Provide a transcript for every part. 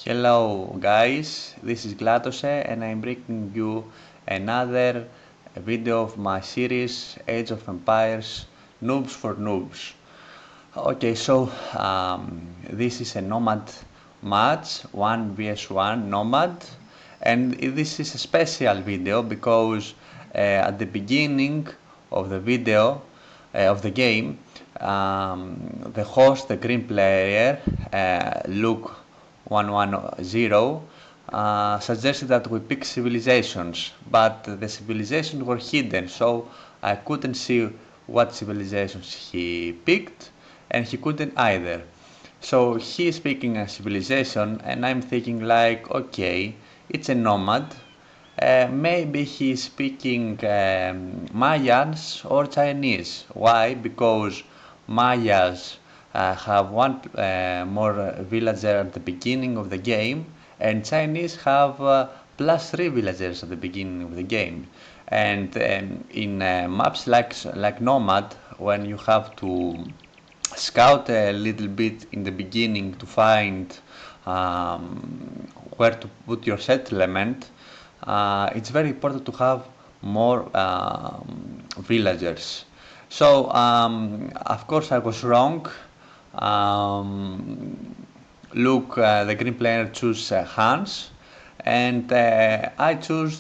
Hello guys, this is Glatose and I'm bringing you another video of my series Age of Empires Noobs for Noobs. Okay, so this is a Nomad match, 1 vs 1 Nomad, and this is a special video because at the beginning of the video of the game, the host, the green player, Luke 110, suggested that we pick civilizations, but the civilizations were hidden, so I couldn't see what civilizations he picked, and he couldn't either. So he is picking a civilization, and I'm thinking like, okay, it's a nomad. Maybe he's speaking Mayans or Chinese. Why? Because Mayas have one more villager at the beginning of the game, and Chinese have +3 villagers at the beginning of the game. And in maps like Nomad, when you have to scout a little bit in the beginning to find where to put your settlement, it's very important to have more villagers. So, of course, I was wrong. Look, the green player chose Hans, and I chose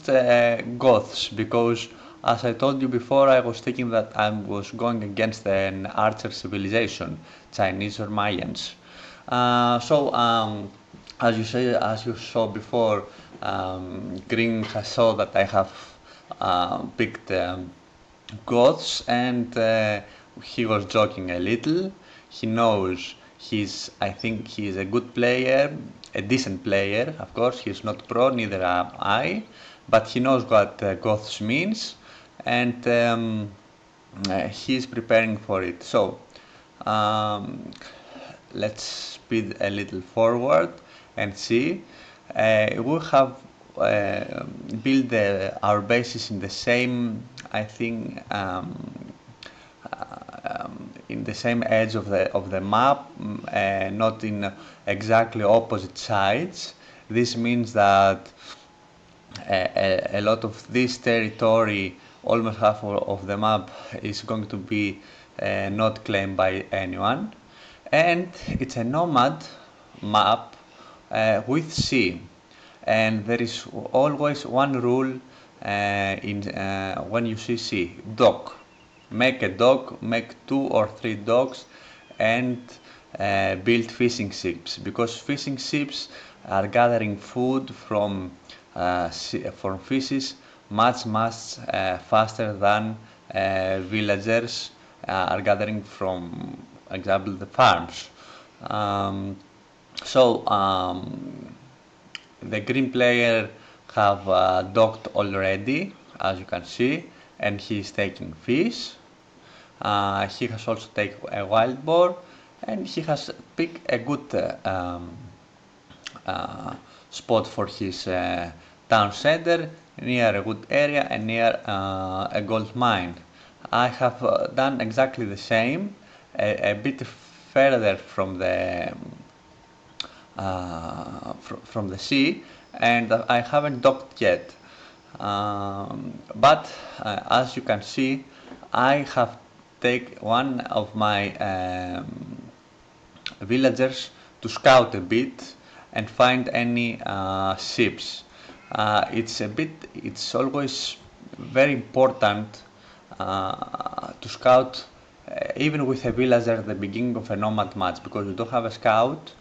Goths because, as I told you before, I was thinking that I was going against an archer civilization, Chinese or Mayans. So, as you saw before, Green has saw that I have picked Goths, and he was joking a little. He knows I think he's a good player, a decent player. Of course, he's not pro, neither am I, but he knows what Goths means, and he's preparing for it. So, um, let's speed a little forward and see. We have built our bases in the same, I think, in the same edge of the map, not in exactly opposite sides. This means that a lot of this territory, almost half of the map, is going to be not claimed by anyone. And it's a nomad map with sea. And there is always one rule when you see sea: dock. Make a dock, make 2 or 3 docks, and build fishing ships, because fishing ships are gathering food from fishes much faster than villagers are gathering from, example, the farms. Um, so, the green player have docked already, as you can see, and he is taking fish. He has also taken a wild boar, and he has picked a good spot for his town center, near a good area and near a gold mine. I have done exactly the same, a bit further from the sea, and I haven't docked yet. But as you can see, I have take one of my villagers to scout a bit and find any ships. It's always very important to scout even with a villager at the beginning of a nomad match, because you don't have a scout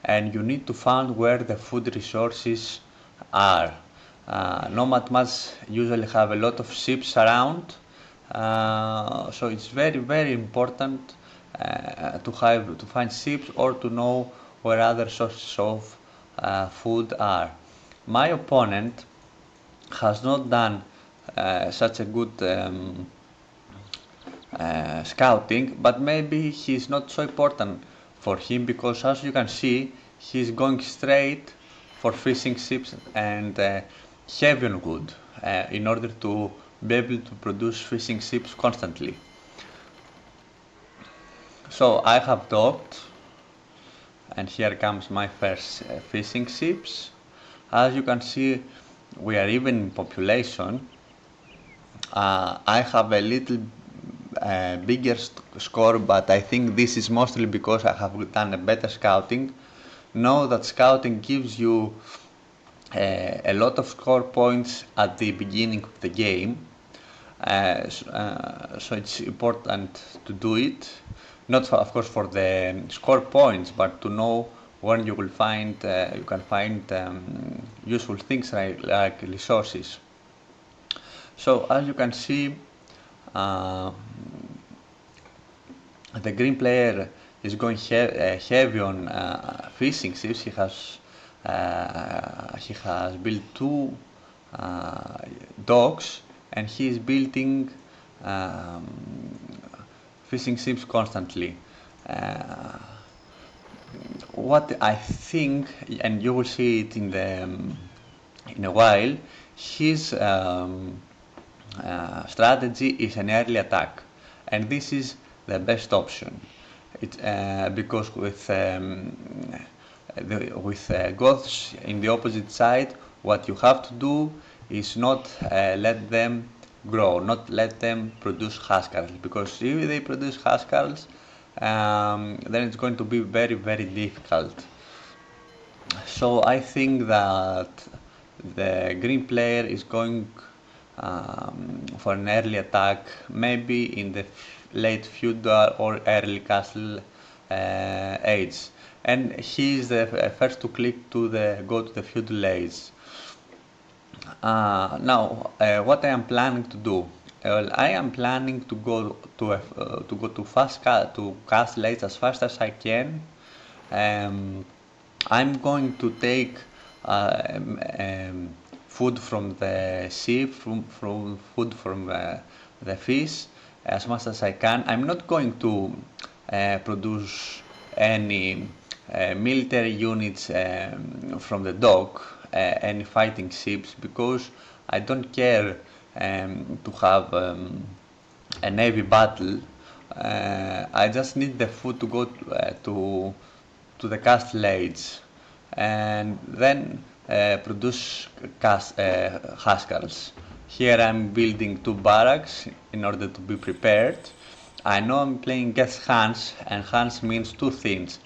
and you need to find where the food resources are. Nomad matches usually have a lot of ships around, so it's very important to find ships or to know where other sources of food are. My opponent has not done such a good scouting, but maybe he's not so important for him, because as you can see, he's going straight for fishing ships and heavy on wood in order to be able to produce fishing ships constantly. So I have docked, and here comes my first fishing ships. As you can see, we are even in population. I have a little bigger score, but I think this is mostly because I have done a better scouting. Know that scouting gives you a lot of score points at the beginning of the game, so it's important to do it. Not for, of course for the score points, but to know when you will find you can find useful things like resources. So as you can see, uh, the green player is going heavy on fishing ships. He has built two docks, and he is building um, fishing ships constantly. Uh, what I think, and you will see it in a while, his strategy is an early attack, and this is the best option. Because with goths in the opposite side, what you have to do is not let them grow, not let them produce huskarls, because if they produce huskarls, then it's going to be very, very difficult. So I think that the green player is going for an early attack, maybe in the late feudal or early castle age, and he is the first to click to go to the feudal age. Now, what I am planning to do? Well, I am planning to go to castle age as fast as I can. Um, I'm going to take food from the sheep, from food from the fish as much as I can. I'm not going to produce any military units from the dock, any fighting ships, because I don't care to have a navy battle. I just need the food to go to the castle age, and then produce huskarls. Here I'm building two barracks in order to be prepared. I know I'm playing against Hans, and Hans means two things: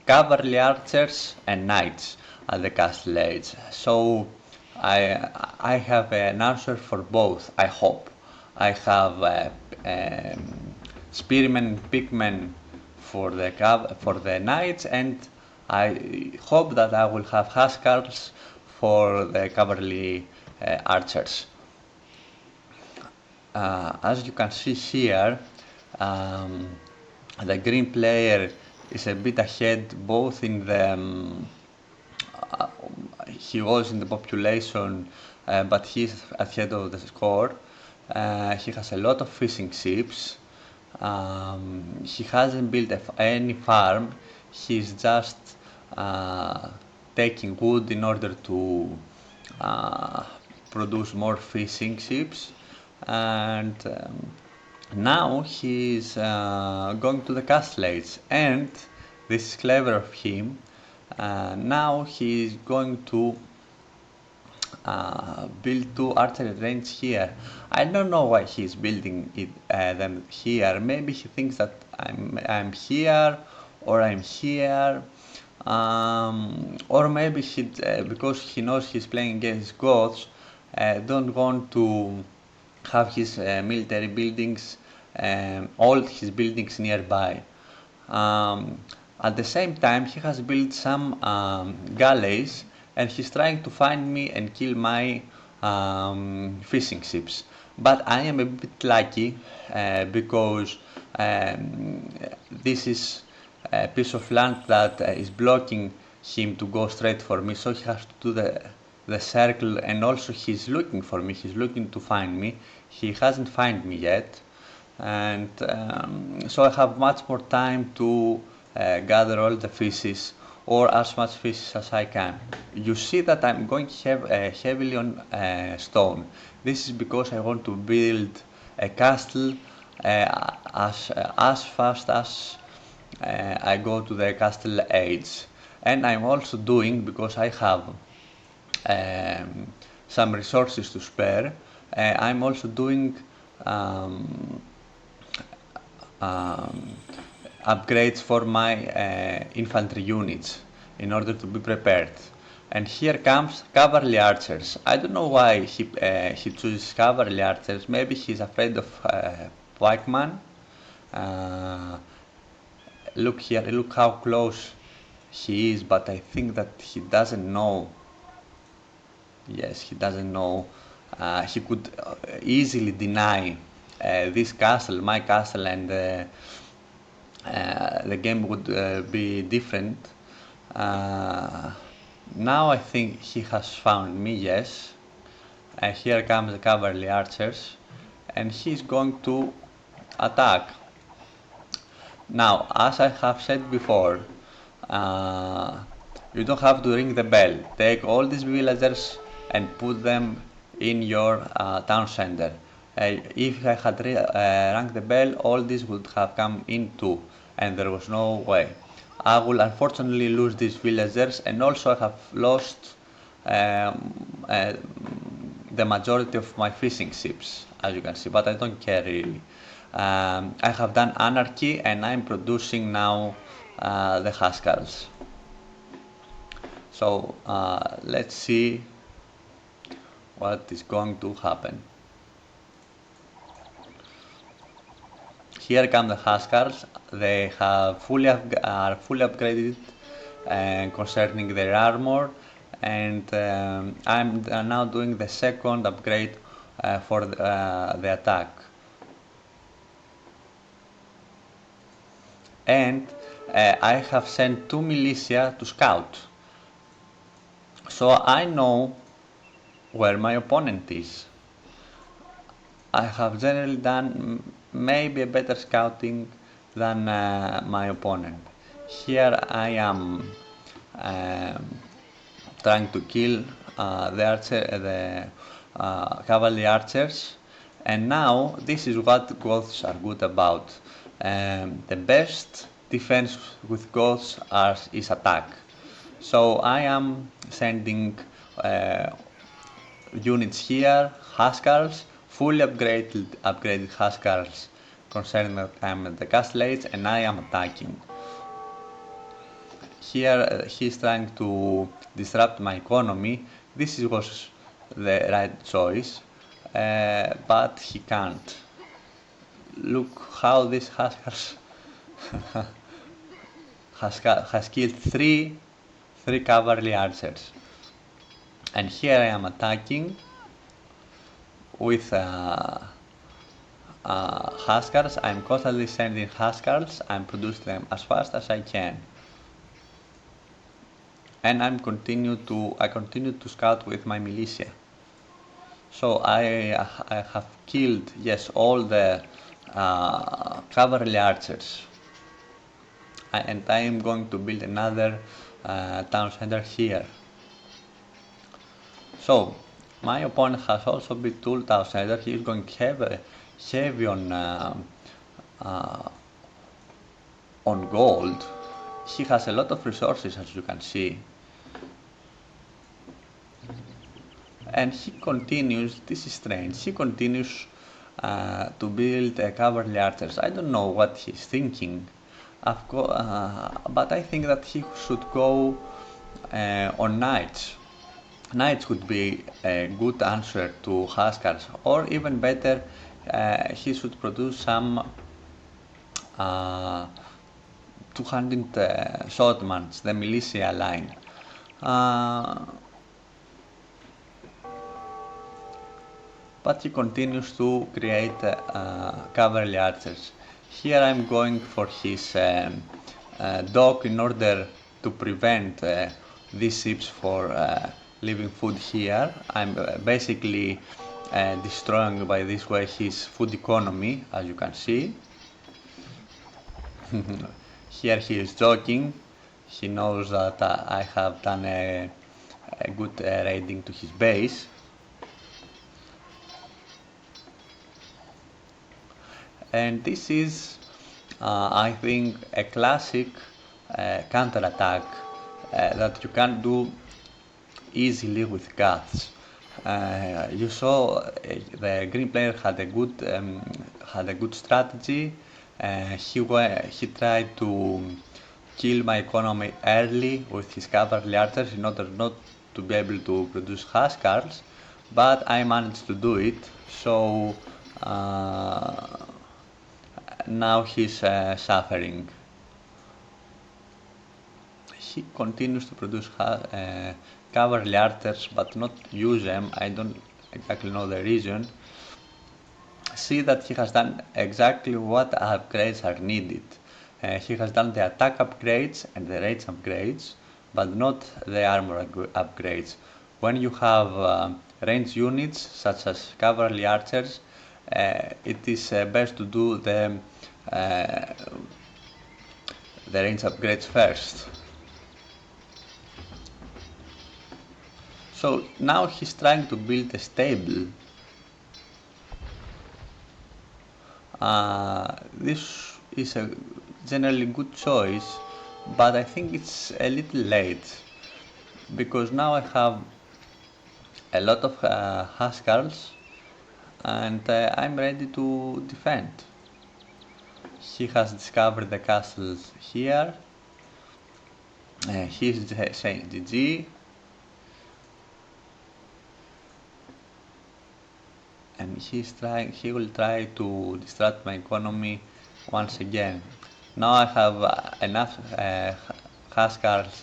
cavalry archers and knights at the castle age. So I have an answer for both, I hope. I have spearmen and pikemen for the knights, and I hope that I will have huskarls for the cavalry archers. As you can see here, um, the green player is a bit ahead both in the he was in the population, but he's ahead of the score. He has a lot of fishing ships. He hasn't built any farm. He's just taking wood in order to uh, produce more fishing ships. And now he's going to the castle age, and this is clever of him. Now he's going to build two archery range here. I don't know why he's building them here. Maybe he thinks that I'm here, or I'm here, or maybe because he knows he's playing against gods, don't want to have his military buildings, all his buildings nearby. Um, at the same time, he has built some galleys, and he's trying to find me and kill my fishing ships. But I am a bit lucky because this is a piece of land that is blocking him to go straight for me, so he has to do the circle, and also he's looking for me, he's looking to find me. He hasn't found me yet, and so I have much more time to gather all the fishes, or as much fishes as I can. You see that I'm going heavily on stone. This is because I want to build a castle as fast as I go to the castle age. And I'm also doing, because I have some resources to spare, I'm also doing um, um, upgrades for my infantry units in order to be prepared. And here comes cavalry archers. I don't know why he chooses cavalry archers. Maybe he's afraid of pikeman. Uh, Look here, look how close he is, but I think that he doesn't know. Yes, he doesn't know. He could easily deny this castle, my castle, and the game would be different. Uh, Now I think he has found me, yes. Here comes the cavalry archers, and he's going to attack. Now, as I have said before, uh, you don't have to ring the bell. Take all these villagers and put them in your town center. If I had rang the bell, all this would have come in too, and there was no way. I will unfortunately lose these villagers, and also I have lost um, uh, the majority of my fishing ships, as you can see, but I don't care really. I have done anarchy and I'm producing now the Haskell's. So let's see what is going to happen. Here come the Haskell's. They are fully upgraded concerning their armor, and I'm now doing the second upgrade for the attack. And I have sent 2 militia to scout. So I know where my opponent is. I have generally done maybe a better scouting than my opponent. Here I am trying to kill the cavalry archers, and now this is what Goths are good about. The best defense with Goths is attack. So I am sending units here, Huskars, fully upgraded Huskars, concerning that I'm at the castle age and I am attacking. Here he's trying to disrupt my economy. This was the right choice, but he can't. Look how this Huskars has killed three cavalry archers. And here I am attacking with Huskars. I'm constantly sending Huskars. I'm producing them as fast as I can. And I continue to scout with my militia. So I have killed, yes, all the cavalry archers. And I am going to build another town center here. So my opponent has also built two town center. He is going heavy on gold. He has a lot of resources, as you can see. And he continues, this is strange, he continues to build cavalry archers. I don't know what he's thinking, but I think that he should go on knights. Knights would be a good answer to Huskars, or even better, he should produce some 200 swordmans, the militia line. But he continues to create cavalry archers. Here I'm going for his dock in order to prevent these ships for leaving food here. I'm basically destroying by this way his food economy, as you can see. Here he is joking. He knows that I have done a good raiding to his base. And this is, I think, a classic counterattack that you can do easily with Goths. You saw the green player had a good strategy. He tried to kill my economy early with his cavalry archers in order not to be able to produce Huskarls, but I managed to do it. So now he's suffering. He continues to produce cavalry archers but not use them. I don't exactly know the reason. See that he has done exactly what upgrades are needed. He has done the attack upgrades and the rage upgrades, but not the armor upgrades. When you have ranged units such as cavalry archers, it is best to do the range upgrades first. So now he's trying to build a stable. This is a generally good choice, but I think it's a little late because now I have a lot of Huskarls and I'm ready to defend. He has discovered the castles here. He's saying GG. And he will try to distract my economy once again. Now I have enough Huskarls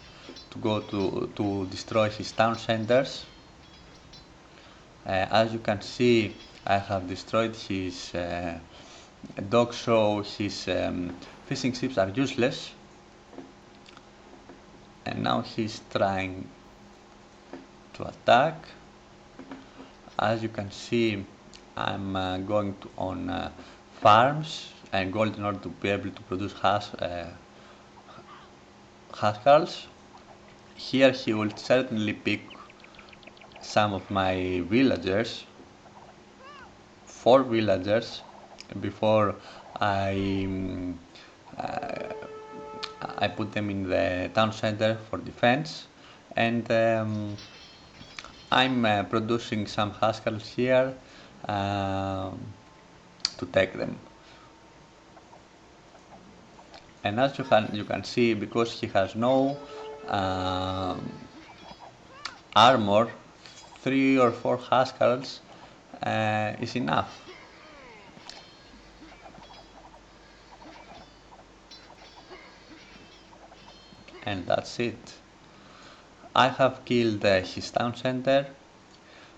to go to destroy his town centers. As you can see, I have destroyed his docks, so his fishing ships are useless. And now he's trying to attack. As you can see, I'm going on farms and gold in order to be able to produce Huskarls. Here he will certainly pick some of my villagers, 4 villagers, before I put them in the town center for defense, and I'm producing some Huskarls here to take them. And as you can see, because he has no armor, 3 or 4 Huskarls is enough. And that's it. I have killed his town center,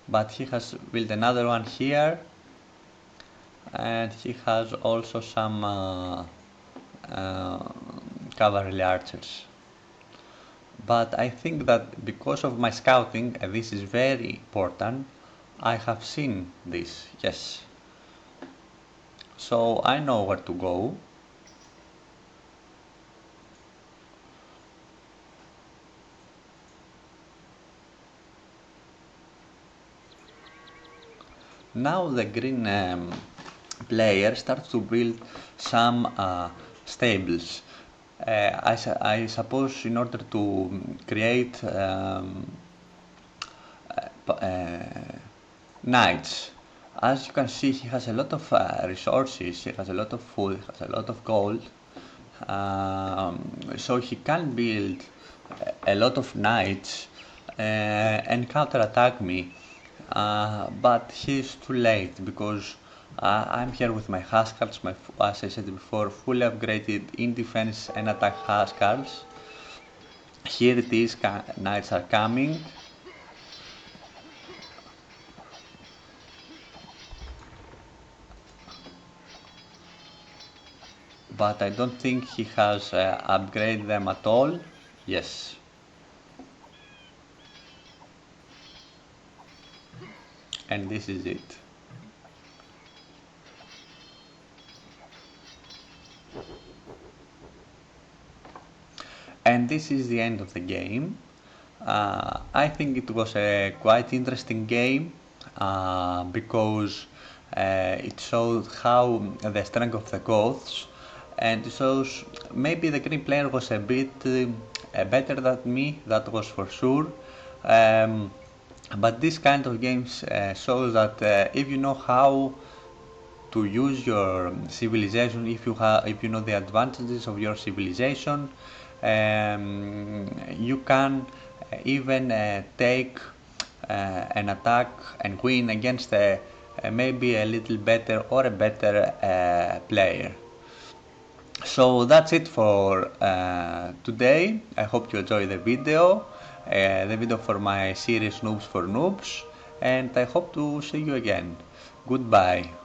but he has built another one here, and he has also some cavalry archers. But I think that because of my scouting, and this is very important, I have seen this, yes. So I know where to go. Now the green player starts to build some stables. I suppose in order to create knights. As you can see, he has a lot of resources, he has a lot of food, he has a lot of gold. So he can build a lot of knights and counterattack me. But he's too late because I'm here with my Huskarls, as I said before, fully upgraded in defense and attack Huskarls. Here it is, knights are coming. But I don't think he has upgraded them at all. Yes. And this is it. And this is the end of the game. I think it was a quite interesting game because it showed how the strength of the Goths and so maybe the green player was a bit better than me, that was for sure. Um, but this kind of games shows that if you know how to use your civilization, if you know the advantages of your civilization, you can even take an attack and win against maybe a little better or a better player. So that's it for today. I hope you enjoy the video for my series Noobs for Noobs, and I hope to see you again. Goodbye.